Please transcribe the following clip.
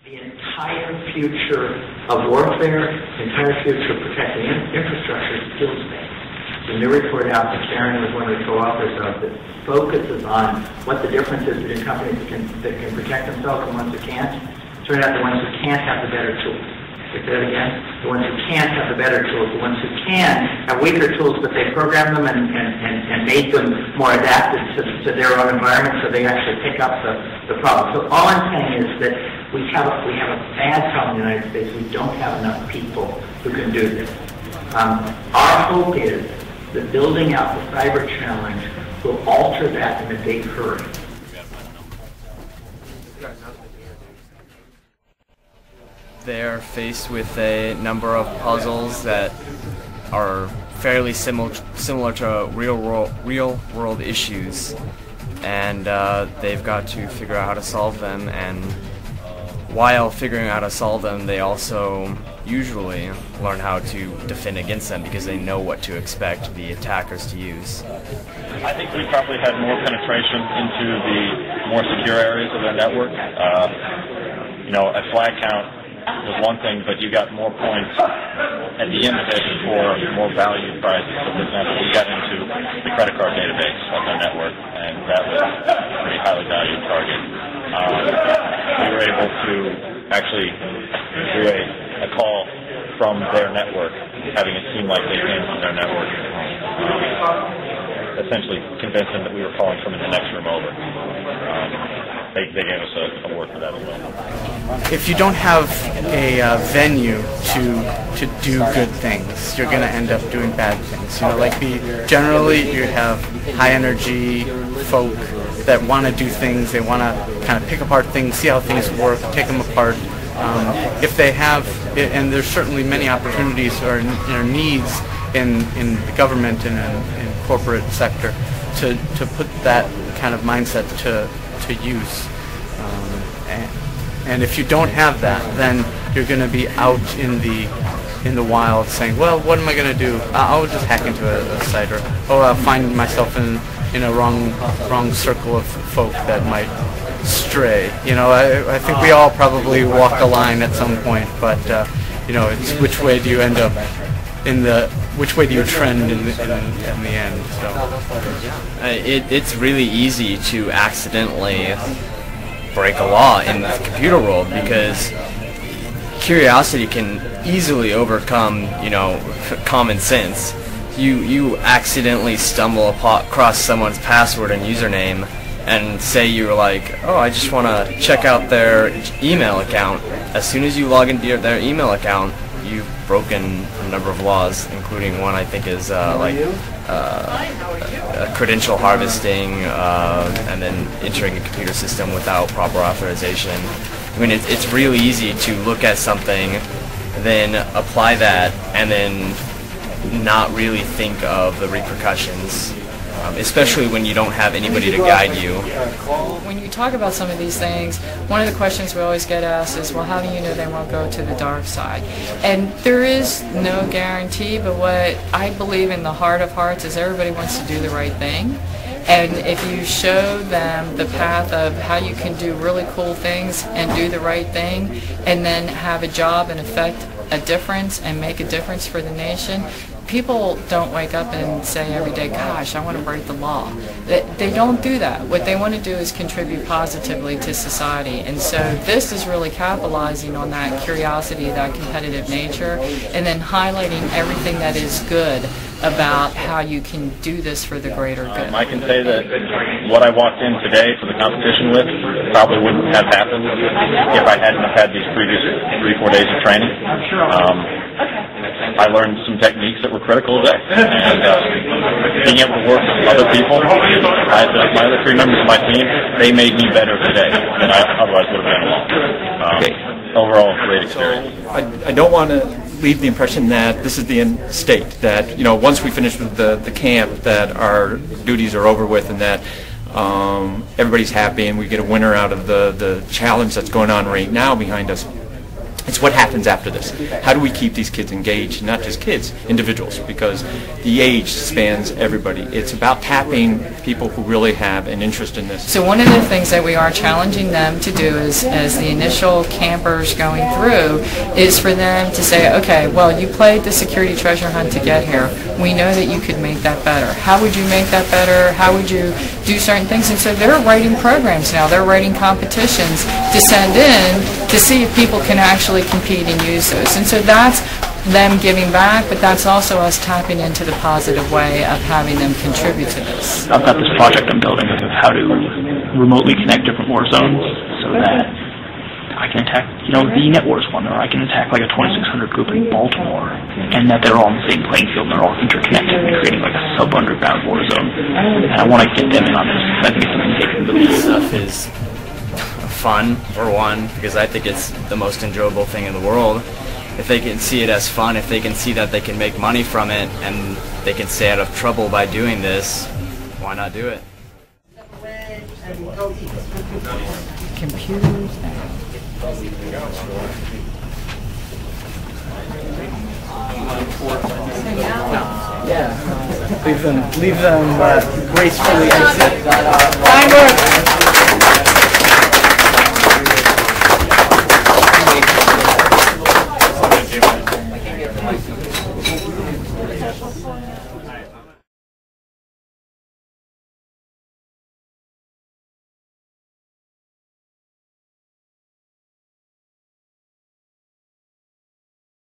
the entire future of warfare, the entire future of protecting infrastructure is skills-based. The new report out that Karen was one of the co-authors of that focuses on what the difference is between companies that can protect themselves and ones that can't. Turns out the ones who can't have the better tools. Say that again. The ones who can't have the better tools. The ones who can have weaker tools, but they program them and make them more adapted to their own environment, so they actually pick up the problem. So all I'm saying is that we have a bad problem in the United States. We don't have enough people who can do this. Our hope is that building out the cyber challenge will alter that in a big hurry. They're faced with a number of puzzles that are fairly similar to real world issues, and they've got to figure out how to solve them, and while figuring out how to solve them, they also usually learn how to defend against them because they know what to expect the attackers to use. I think we probably had more penetration into the more secure areas of the network. A flag count was one thing, but you got more points at the end of it for more valued prizes. So, for example, we got into the credit card database of the network, and that was a pretty highly valued target. We were able to actually do a call from their network, having it seem like they came from their network. Essentially convinced them that we were calling from in the next room over. They gave us a word for that as well. If you don't have a venue to do good things, you're going to end up doing bad things. Generally you have high energy folk that want to do things. They want to kind of pick apart things, see how things work, take them apart. If they have, and there's certainly many opportunities or needs in the government and in corporate sector to put that kind of mindset to use. And if you don't have that, then you're going to be out in the wild saying, well, what am I going to do? I'll just hack into a site, or I'll find myself in a wrong circle of folk that might stray. I think we all probably walk a line at some point, but it's which way do you end up which way do you trend in the end? So it's really easy to accidentally break a law in the computer world because curiosity can easily overcome common sense. You accidentally stumble across someone's password and username, and say you're like, oh, I just want to check out their email account. As soon as you log into their email account, you've broken a number of laws, including one I think is credential harvesting, and then entering a computer system without proper authorization. I mean, it's really easy to look at something, then apply that, and then not really think of the repercussions. Especially when you don't have anybody to guide you. When you talk about some of these things, one of the questions we always get asked is, well, how do you know they won't go to the dark side? And there is no guarantee, but what I believe in the heart of hearts is everybody wants to do the right thing. And if you show them the path of how you can do really cool things and do the right thing, and then have a job and affect a difference and make a difference for the nation, people don't wake up and say every day, gosh, I want to break the law. They don't do that. What they want to do is contribute positively to society. And so this is really capitalizing on that curiosity, that competitive nature, and then highlighting everything that is good about how you can do this for the greater good. I can say that what I walked in today for the competition with probably wouldn't have happened if I hadn't have had these previous 3-4 days of training. I learned some techniques that were critical today, and being able to work with other people. My other 3 members of my team, they made me better today than I otherwise would have been alone. Overall, great experience. I don't want to leave the impression that this is the end state, that once we finish with the camp, that our duties are over with, and that everybody's happy and we get a winner out of the challenge that's going on right now behind us. It's what happens after this. How do we keep these kids engaged? Not just kids, individuals, because the age spans everybody. It's about tapping people who really have an interest in this. So one of the things that we are challenging them to do is, as the initial campers going through, is for them to say, okay, well, you played the security treasure hunt to get here. We know that you could make that better. How would you make that better? How would you do certain things? And so they're writing programs now. They're writing competitions to send in to see if people can actually compete and use those. And so that's them giving back, but that's also us tapping into the positive way of having them contribute to this. I've got this project I'm building of how to remotely connect different war zones so that I can attack, the Net Wars one, or I can attack like a 2600 group in Baltimore, and that they're all on the same playing field and they're all interconnected and creating like a sub-underground war zone. And I want to get them in on this. I think it's an engagement. This stuff is fun, for one, because I think it's the most enjoyable thing in the world. If they can see it as fun, if they can see that they can make money from it, and they can stay out of trouble by doing this, why not do it? Computers. Yeah. Leave them gracefully exit. Fine work.